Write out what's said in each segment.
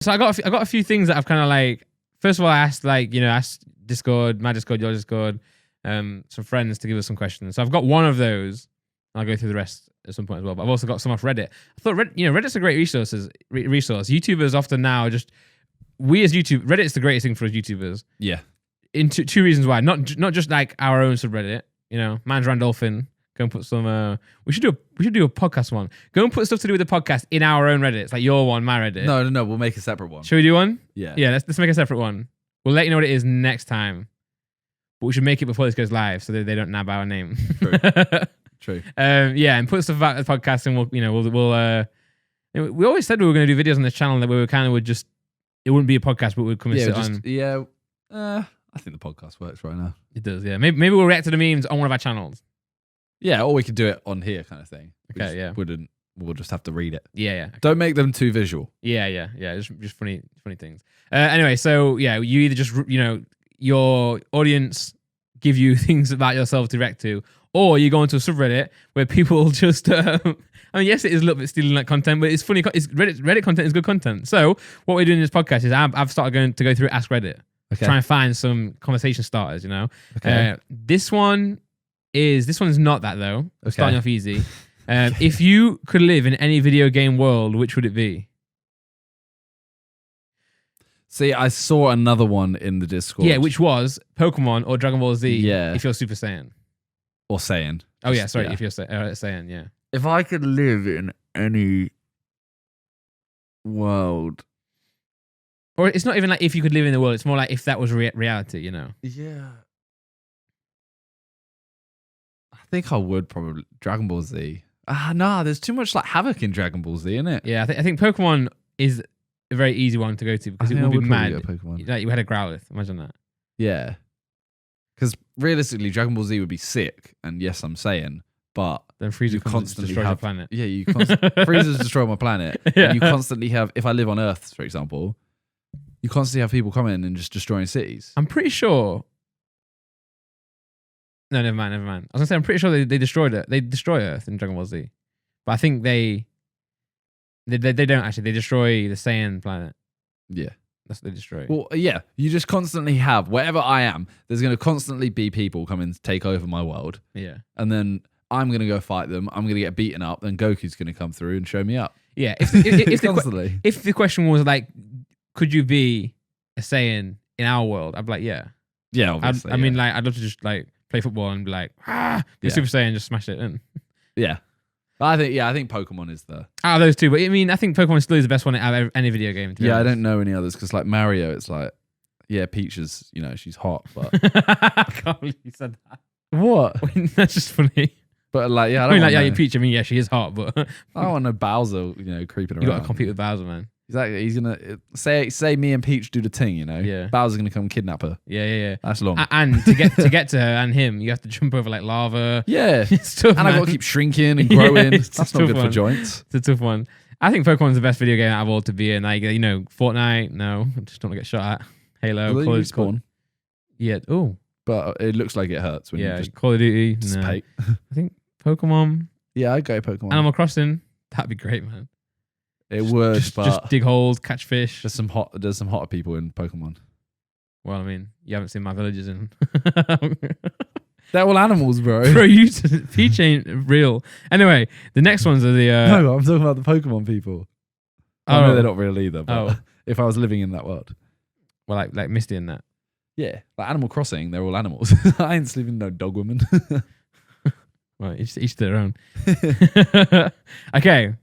So I got a few things that I've kind of like. First of all, I asked asked Discord, my Discord, your Discord, some friends to give us some questions. So I've got one of those. I'll go through the rest at some point as well. But I've also got some off Reddit. I thought Reddit's a great resource. YouTubers often now Reddit's the greatest thing for us YouTubers. Yeah. In two reasons why. Not just like our own subreddit. Man's Randolphin. Go and put some. We should do a podcast one. Go and put stuff to do with the podcast in our own Reddit. It's like your one, my Reddit. No. We'll make a separate one. Should we do one? Yeah. Yeah. Let's make a separate one. We'll let you know what it is next time. But we should make it before this goes live so that they don't nab our name. True. And put stuff about the podcast, and we always said we were going to do videos on this channel that we were kind of it wouldn't be a podcast, but we'd come and sit on. Yeah. I think the podcast works right now. It does. Yeah. Maybe we'll react to the memes on one of our channels. Yeah, or we could do it on here, kind of thing. Okay, yeah. We'll just have to read it. Yeah. Okay. Don't make them too visual. Yeah. Just funny things. Anyway, so yeah, you either just your audience give you things about yourself to react to, or you go into a subreddit where people just. Yes, it is a little bit stealing that content, but it's funny. Reddit content is good content. So what we're doing in this podcast is I've started to go through Ask Reddit, try and find some conversation starters. Okay. This one is not that though. Okay. Starting off easy. If you could live in any video game world, which would it be? See, I saw another one in the Discord. Yeah, which was Pokemon or Dragon Ball Z. Yeah. If you're Super Saiyan. Or Saiyan. Oh yeah, sorry. Yeah. If you're Saiyan, yeah. If I could live in any world, or it's not even like if you could live in the world. It's more like if that was reality. Yeah. I think I would probably Dragon Ball Z. There's too much like havoc in Dragon Ball Z, isn't it? Yeah, I think Pokemon is a very easy one to go to because it would be mad. Like you had a Growlithe. Imagine that. Yeah. Because realistically, Dragon Ball Z would be sick, and yes, I'm saying, but then Frieza constantly destroys your planet. Yeah, Frieza's destroyed my planet. Yeah. And you constantly have, if I live on Earth, for example, you constantly have people coming and just destroying cities. I'm pretty sure. No, never mind. I was gonna say I'm pretty sure they destroyed it. They destroy Earth in Dragon Ball Z, but I think they don't actually. They destroy the Saiyan planet. Yeah. That's what they destroy. Well, yeah, you just constantly have, wherever I am, there's going to constantly be people coming to take over my world. Yeah. And then I'm going to go fight them. I'm going to get beaten up. Then Goku's going to come through and show me up. Yeah. If constantly. If the question was like, could you be a Saiyan in our world? I'd be like, yeah. Yeah, obviously. I'd love to just like play football and be like, Super Saiyan, just smash it in. Yeah. I think Pokemon is the... those two. But I think Pokemon still is the best one out of any video game. Yeah, I don't know any others because like Mario, it's like, yeah, Peach is, she's hot, but... I can't believe you said that. What? That's just funny. But like, yeah, I don't know. Peach, yeah, she is hot, but... I don't want no Bowser, creeping around. You got to compete with Bowser, man. Exactly. He's going to... Say me and Peach do the thing, Yeah. Bowser's going to come kidnap her. Yeah. That's long. And to get to her and him, you have to jump over like lava. Yeah. It's tough, and I've got to keep shrinking and growing. That's not good for joints. It's a tough one. I think Pokemon's the best video game out of all to be in. Like, Fortnite, no. I just don't want to get shot at. Halo, Call of Duty. Yeah. Oh. But it looks like it hurts when you just... Call of Duty. Dissipate. No. I think Pokemon. Yeah, I'd go Pokemon. Animal Crossing. That'd be great, man. It would, just dig holes, catch fish. There's some hotter people in Pokemon. Well, I mean, you haven't seen my villages in. They're all animals, bro. Bro, Peach ain't real. Anyway, the next ones are the... No, I'm talking about the Pokemon people. I know they're not real either, but if I was living in that world. Well, like Misty and that. Yeah, like Animal Crossing, they're all animals. I ain't sleeping with no dog woman. Well, each their own. Okay.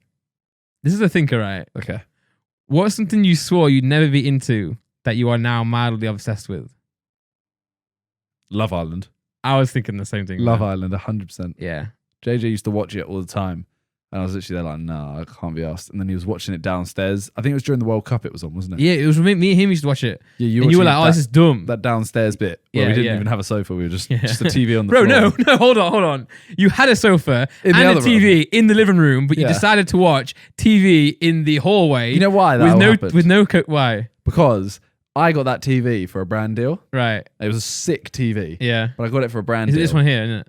This is a thinker, right? Okay. What's something you swore you'd never be into that you are now mildly obsessed with? Love Island. I was thinking the same thing. Love Island, 100%. Yeah. JJ used to watch it all the time. And I was literally there like, no, I can't be asked. And then he was watching it downstairs. I think it was during the World Cup it was on, wasn't it? Yeah, it was me and him used to watch it. Yeah, you were like, this is dumb. That downstairs bit where we didn't even have a sofa. We were just a TV on the floor. Bro, no, hold on. You had a sofa and a TV in the living room, but you decided to watch TV in the hallway. You know why that happened? With no why? Because I got that TV for a brand deal. Right. It was a sick TV. Yeah. But I got it for a brand deal. Is it this one here, isn't it?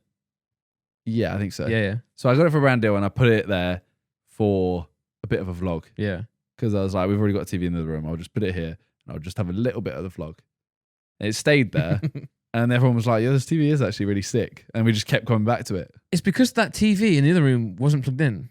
Yeah, I think so. Yeah. So I got it for a brand deal and I put it there for a bit of a vlog. Yeah. because I was like, we've already got a TV in the other room. I'll just put it here and I'll just have a little bit of the vlog. And it stayed there. And everyone was like, yeah, this TV is actually really sick. And we just kept coming back to it. It's because that TV in the other room wasn't plugged in,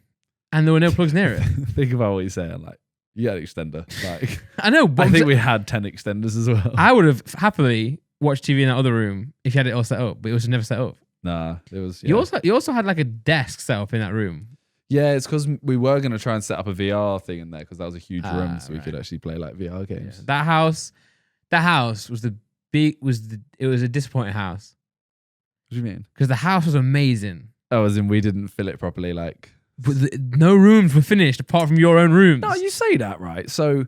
and there were no plugs near it. Think about what you're saying. Like, you had an extender. Like, I know, but I think we had 10 extenders as well. I would have happily watched TV in that other room if you had it all set up, but it was never set up. Nah, it was. Yeah. You also had like a desk set up in that room. Yeah, it's because we were going to try and set up a VR thing in there because that was a huge room, so we could actually play like VR games. Yeah. That house was it was a disappointing house. What do you mean? Because the house was amazing. Oh, as in we didn't fill it properly, like. But no rooms were finished apart from your own rooms. No, you say that, right? So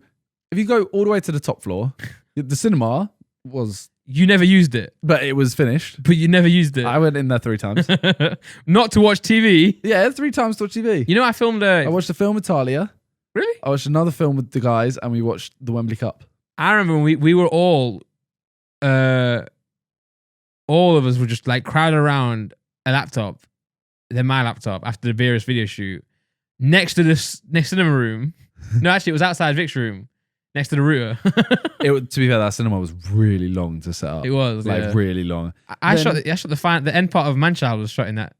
if you go all the way to the top floor, the cinema was. You never used it. But it was finished. But you never used it. I went in there 3 times. Not to watch TV. Yeah, 3 times to watch TV. You know, I filmed I watched a film with Talia. Really? I watched another film with the guys, and we watched the Wembley Cup. I remember when we were all of us were just like crowded around a laptop, then my laptop after the various video shoot next to this next cinema room. No, actually, it was outside Vic's room next to the router. To be fair, that cinema was really long to set up. It was like really long. I shot the end part of Manchild was shot in that.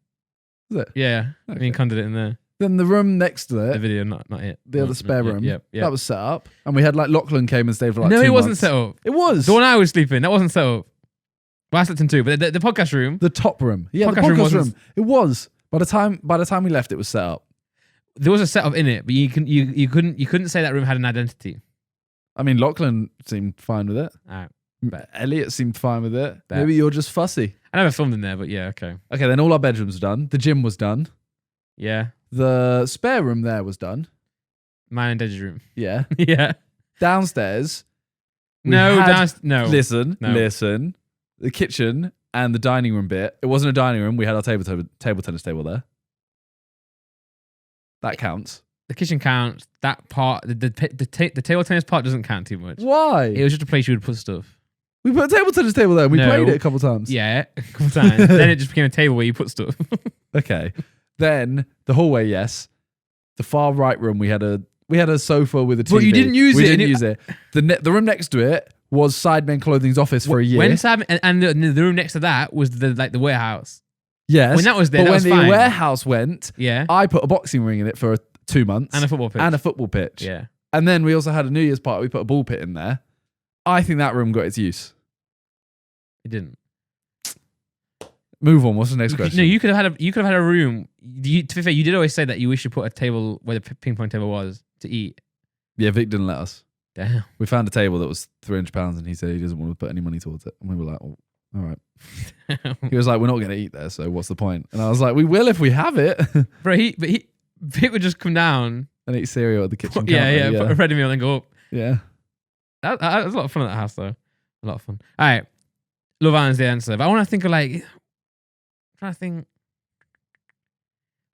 Was it? Yeah, Okay. me and Con did it in there. Then the room next to The it, video, not it. the other spare room, Yeah. that was set up, and we had like Lachlan came and stayed for like. No, 2 it wasn't months. set up. It was The one I was sleeping, that wasn't set up. Well, I slept in 2, but the podcast room, the top room. Yeah, the Podcast room podcast wasn't- room. It was. By the time we left, it was set up. there was a setup in it, but you couldn't say that room had an identity. I mean, Lachlan seemed fine with it. All right. But Elliot seemed fine with it. Bet. Maybe you're just fussy. I never filmed in there, but yeah, okay. Okay, then all our bedrooms were done. The gym was done. Yeah. The spare room there was done. Mine and Dej's room. Yeah. Yeah. Downstairs. we No, had- no. Listen. No. The kitchen and the dining room bit. It wasn't a dining room. We had our table tennis table there. That counts. The kitchen counts. That part, the table tennis part doesn't count too much. Why? It was just a place you would put stuff. We put a table tennis table there. We No. played it a couple times. Yeah, a couple times. Then it just became a table where you put stuff. Okay. Then the hallway, yes. The far right room, we had a sofa with a TV. But you didn't use we it, didn't and use it. The room next to it was Sidemen Clothing's office for a year. When Sam and the room next to that was the warehouse. Yes. When that was there, but that when was the fine. warehouse went, Yeah, I put a boxing ring in it for 2 months. and a football pitch. And a football pitch. Yeah, And then we also had a New Year's party. We put a ball pit in there. I think that room got its use. it didn't. Move on. What's the next question? No, you could have had a room. To be fair, you did always say that you wish you put a table where the ping pong table was to eat. Yeah, Vic didn't let us. Damn. We found a table that was £300 and he said he doesn't want to put any money towards it. And we were like, oh, all right. He was like, we're not going to eat there, so what's the point? And I was like, we will if we have it. Bro, Vic would just come down. And eat cereal at the kitchen counter. Yeah, put a ready meal and then go up. Yeah. That was a lot of fun at that house, though. A lot of fun. All right. Love Island's the answer. But I want to think of I'm trying to think.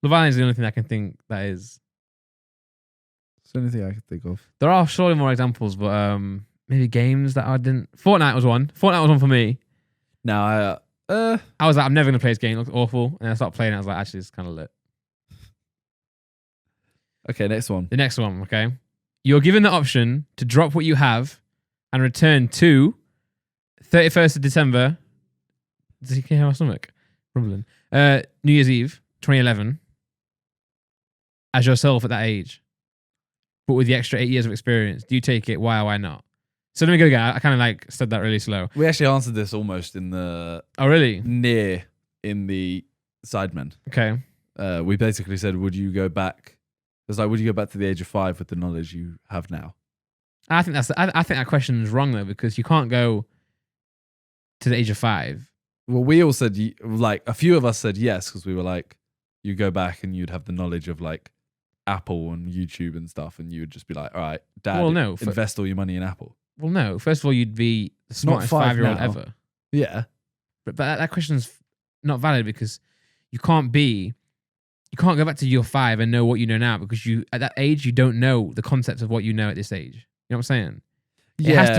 Love Island's the only thing I can think that is. It's the only thing I could think of. There are surely more examples, but maybe games that I didn't. Fortnite was one. Fortnite was one for me. Now, I was like, I'm never going to play this game. It looks awful. And I started playing it. I was like, actually, it's kind of lit. okay, next one. The next one, okay? You're given the option to drop what you have and return to 31st of December. Can you hear my stomach rumbling? New Year's Eve, 2011, as yourself at that age, but with the extra 8 years of experience. Do you take it? Why or why not? So let me go again. I kind of said that really slow. We actually answered this almost in the Oh, really? in the Sidemen. Okay. We basically said, would you go back? It was like, would you go back to the age of 5 with the knowledge you have now? I think I think that question is wrong though, because you can't go to the age of 5. Well, we all said, like, a few of us said yes, because we were like, you go back and you'd have the knowledge of like Apple and YouTube and stuff, and you would just be like, all right, Dad, Well, no, invest all your money in Apple. Well, no. First of all, you'd be the smartest 5 5-year-old now. ever. Yeah. But that question's not valid because you can't go back to your 5 and know what you know now, because you at that age you don't know the concept of what you know at this age. You know what I'm saying? It has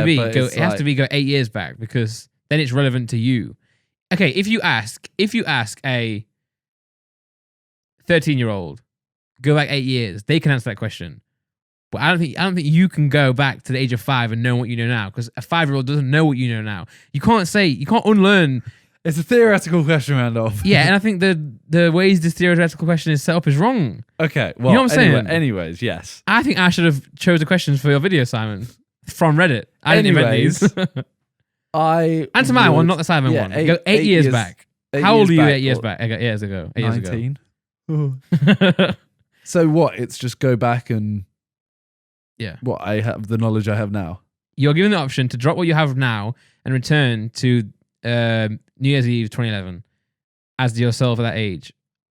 to be go 8 years back, because then it's relevant to you. Okay, if you ask a 13-year-old, go back 8 years, they can answer that question. But I don't think you can go back to the age of 5 and know what you know now, because a 5-year-old doesn't know what you know now. You can't unlearn. It's a theoretical question, Randolph. Yeah, and I think the ways this theoretical question is set up is wrong. Okay. Well, You know what I'm saying? Anyways, yes. I think I should have chose the questions for your video, Simon, from Reddit. I didn't invent these. I Answer my one, not the Simon one. Go 8 years back. How old were you 8 years back? 8 years ago. 8 years 19. ago. So what? It's just go back and Yeah. what I have the knowledge I have now. You're given the option to drop what you have now and return to New Year's Eve 2011 as yourself at that age,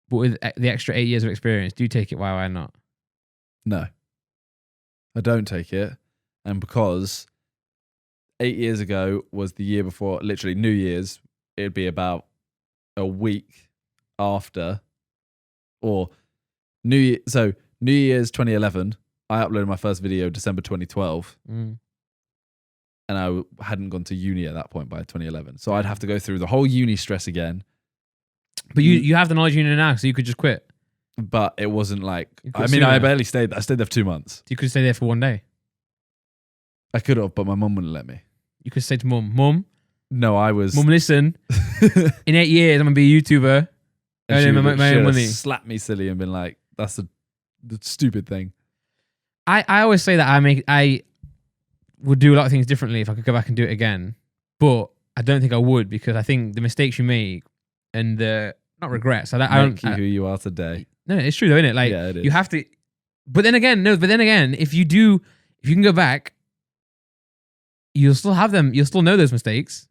but with the extra 8 years of experience. Do you take it? Why not? No, I don't take it, and because 8 years ago was the year before, literally New Year's. It'd be about a week after, or New Year's 2011. I uploaded my first video December 2012. And I hadn't gone to uni at that point by 2011. So I'd have to go through the whole uni stress again. But you have the knowledge you know now, so you could just quit. But it wasn't like, could I mean, sooner. I barely stayed. I stayed there for 2 months. You could stay there for one day. I could have, but my mum wouldn't let me. You could say to Mum, No, I was. listen, in 8 years, I'm going to be a YouTuber, and she earning my should own have money. slapped me silly and been like, that's the stupid thing. I always say that I would do a lot of things differently if I could go back and do it again. But I don't think I would, because I think the mistakes you make and the, not regrets. I Make you who you are today. No, it's true though, isn't it? Like, Yeah, it is. you have to. But then again, if you can go back, you'll still have them. You'll still know those mistakes,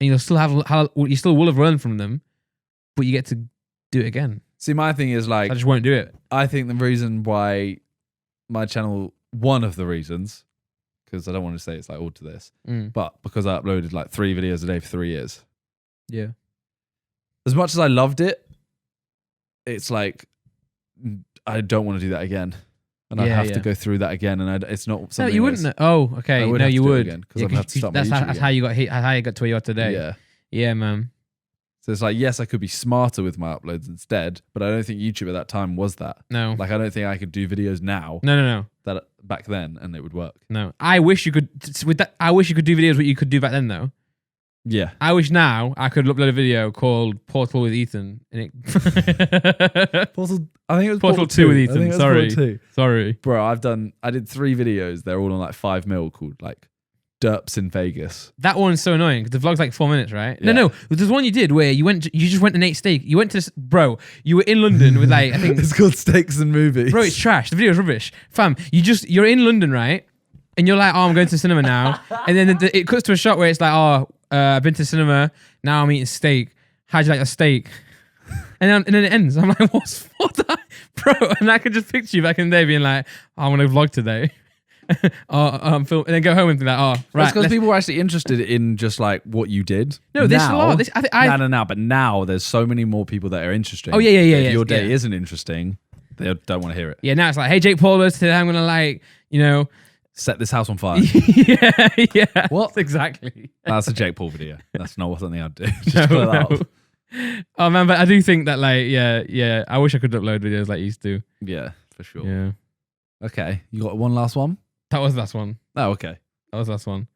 and you'll still you still will have learned from them. But you get to do it again. See, my thing is like, I just won't do it. I think the reason why my channel, one of the reasons, because I don't want to say it's like all to this, but because I uploaded like 3 videos a day for 3 years. Yeah. As much as I loved it, it's like, I don't want to do that again. And I have to go through that again. And it's not something. No, you wouldn't. Oh, okay. I would No, have you to do it would. again, 'cause I'd have to start my that's YouTube that's again. how you got hit. How you got to where you are today. Yeah. Yeah, man. So it's like, yes, I could be smarter with my uploads instead, but I don't think YouTube at that time was that. No. Like, I don't think I could do videos now No. that back then and it would work. No. I wish you could. With that, I wish you could do videos what you could do back then, though. Yeah. I wish now I could upload a video called Portal with Ethan. And it Portal, I think it was Portal 2 with Ethan. I think it was Sorry. Portal 2. Sorry. Bro, I did 3 videos. They're all on like 5 mil called like Derps in Vegas. That one's so annoying because the vlog's like 4 minutes, right? Yeah. No. There's one you did where you just went to Nate Steak. You went to this, bro. You were in London with like, I think, It's called Steaks and Movies. bro, it's trash. The video's rubbish. Fam, you're in London, right? And you're like, oh, I'm going to the cinema now. And then it cuts to a shot where it's like, oh, I've been to the cinema. Now I'm eating steak. How'd you like the steak? And then it ends. I'm like, what's that? Bro, and I could just picture you back in the day being like, oh, I'm going to vlog today. I'm filming. And then go home and be like, oh, right. That's because people were actually interested in just like what you did. No, there's a Now- lot. No. But now there's so many more people that are interesting. Oh, yeah. If your day yeah. isn't interesting, they don't want to hear it. Yeah, now it's like, hey, Jake Paulus, today I'm going to like, you know. Set this house on fire. yeah. What? Exactly. That's a Jake Paul video. That's not something I'd do. Just clear that up. Oh man, but I do think that like, yeah. I wish I could upload videos like you used to. Yeah, for sure. Yeah. Okay, you got one last one? That was the last one. Oh, okay. That was the last one.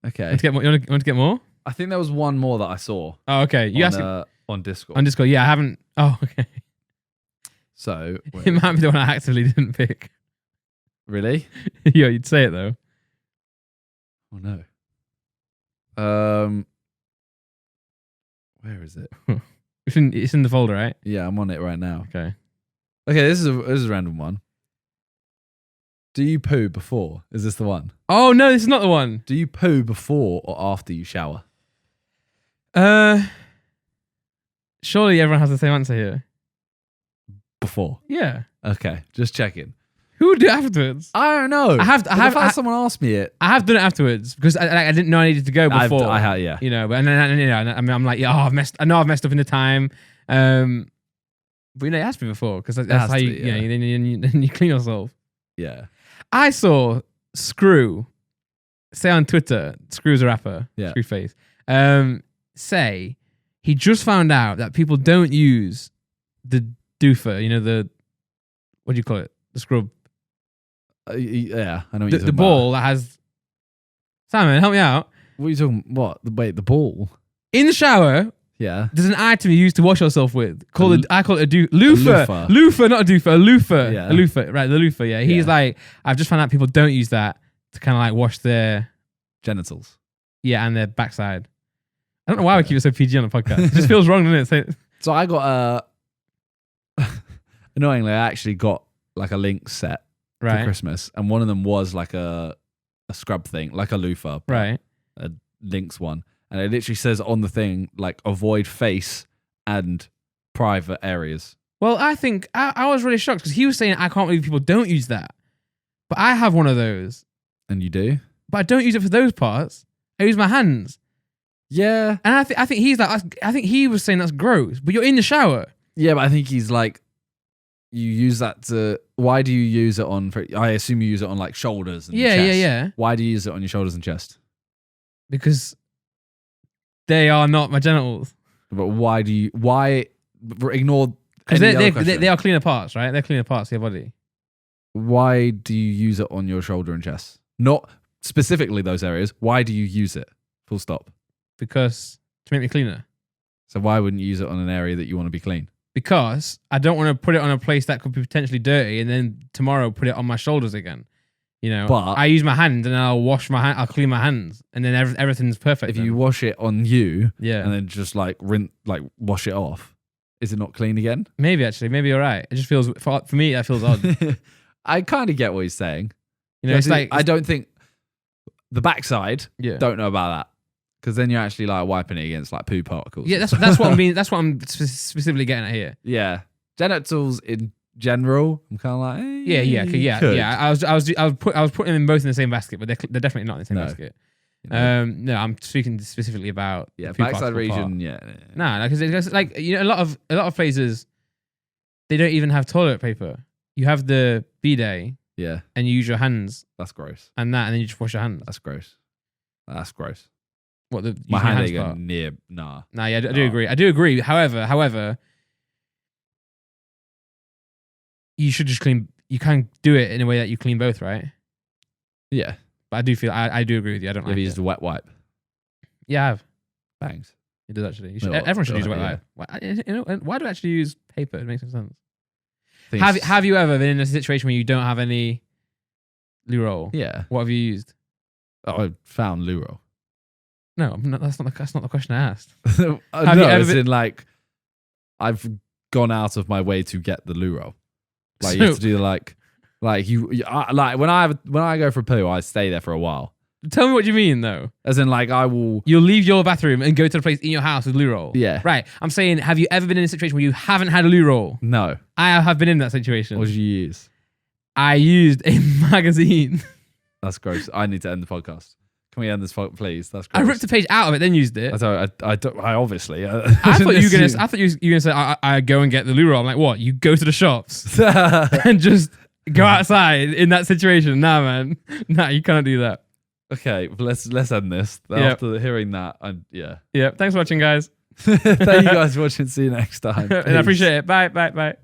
Okay. Want to get more? You want to get more? I think there was one more that I saw Oh, okay. You asked on Discord. on Discord. Yeah, I haven't. Oh, okay. So, It might be the one I actively didn't pick. really? Yeah, you'd say it though. Oh no. Where is it? It's in the folder, right? Yeah, I'm on it right now. Okay. Okay, this is a random one. Do you poo before? Is this the one? Oh no, this is not the one. Do you poo before or after you shower? Surely everyone has the same answer here. Before. Yeah. Okay, just checking. Who would do it afterwards? I don't know. I have someone asked me it. I have done it afterwards because I didn't know I needed to go before. Yeah. You know, but and then, you know, I mean, I'm like, yeah, I know I've messed up in the time. But you know, it has to be before because that's has how to you, be, you know, yeah. then you clean yourself. Yeah. I saw Screw say on Twitter, Screw's a rapper, Yeah. Screwface, say he just found out that people don't use the doofer, you know, what do you call it? The scrub. Yeah, I know what The you're talking ball that has. Simon, help me out. about. What are you talking? What? Wait, the ball? In the shower, Yeah. there's an item you use to wash yourself with. I call it a loofah. loofah. Loofah, not a doofah. A loofah. Yeah. A loofah. Right, the loofah. Yeah. He's Yeah. like, I've just found out people don't use that to kind of like wash their Genitals. and their backside. I don't know why we keep it so PG on the podcast. It just feels wrong, doesn't it? So I got annoyingly, I actually got like a Lynx set for Right. Christmas, and one of them was like a scrub thing, like a loofah, but Right. a Lynx one, and it literally says on the thing like avoid face and private areas. Well, I think I was really shocked because he was saying I can't believe people don't use that, but I have one of those, And you do? but I don't use it for those parts. I use my hands, Yeah, and I think he's like I think he was saying that's gross, but you're in the shower. yeah, but I think he's like, you use that to. Why do you use it on? I assume you use it on like shoulders and chest. Yeah. Why do you use it on your shoulders and chest? Because they are not my genitals. But why do you? Why ignore? Because any other question. they are cleaner parts, right? They're cleaner parts of your body. Why do you use it on your shoulder and chest? Not specifically those areas. Why do you use it? Full stop. Because to make me cleaner. So why wouldn't you use it on an area that you want to be clean? Because I don't want to put it on a place that could be potentially dirty and then tomorrow put it on my shoulders again. You know, But- I use my hands and I'll wash my hand, I'll clean my hands and then everything's perfect. If then. you wash it on you yeah, and then just like wash it off, is it not clean again? maybe you're right. It just feels for me that feels odd. You I kind of get what he's saying. know, it's like I don't think the backside. yeah. Don't know about that because then you're actually like wiping it against like poo particles. Yeah, that's what I'm being. That's what I'm specifically getting at here. Yeah. Genitals in general, I'm kind of like Yeah. I was putting them both in the same basket, but they're definitely not in the same No. basket. You know? No, I'm speaking specifically about Yeah, the poo backside particle part. region. Yeah. Nah, because it's like you know, a lot of places they don't even have toilet paper. You have the bidet Yeah, and you use your hands that's gross. and then you just wash your hands. That's gross. That's gross. What the My using your hand hands ain't part? going near. Nah. Nah, yeah, I do No. agree. I do agree. However, you should just clean. You can do it in a way that you clean both, right? Yeah. But I do feel I do agree with you. I don't Have like you it. used a wet wipe? Yeah, I have. Bangs. It does actually. You should, No, everyone should use a wet yeah. wipe. Why do I actually use paper? It makes no sense. Think Have it's- you ever been in a situation where you don't have any loo roll? Yeah. What have you used? Oh, I found loo roll. No, that's not the question I asked. No, Have you ever as been- in like, I've gone out of my way to get the loo roll. Like you So- have to do like when I go for a poo, I stay there for a while. Tell me what you mean though. As in like I will. You'll leave your bathroom and go to the place in your house with loo roll. Yeah. Right. I'm saying, have you ever been in a situation where you haven't had a loo roll? No. I have been in that situation. What did you use? I used a magazine. That's gross. I need to end the podcast. Can we end this, please? That's I gross. ripped a page out of it, then used it. I obviously. I thought you were gonna say I go and get the loo roll. I'm like, what? You go to the shops and just go outside in that situation? Nah, man. Nah, you can't do that. Okay, let's end this. Yep. After hearing that, yeah. Yeah. Thanks for watching, guys. Thank you guys for watching. See you next time. And I appreciate it. Bye.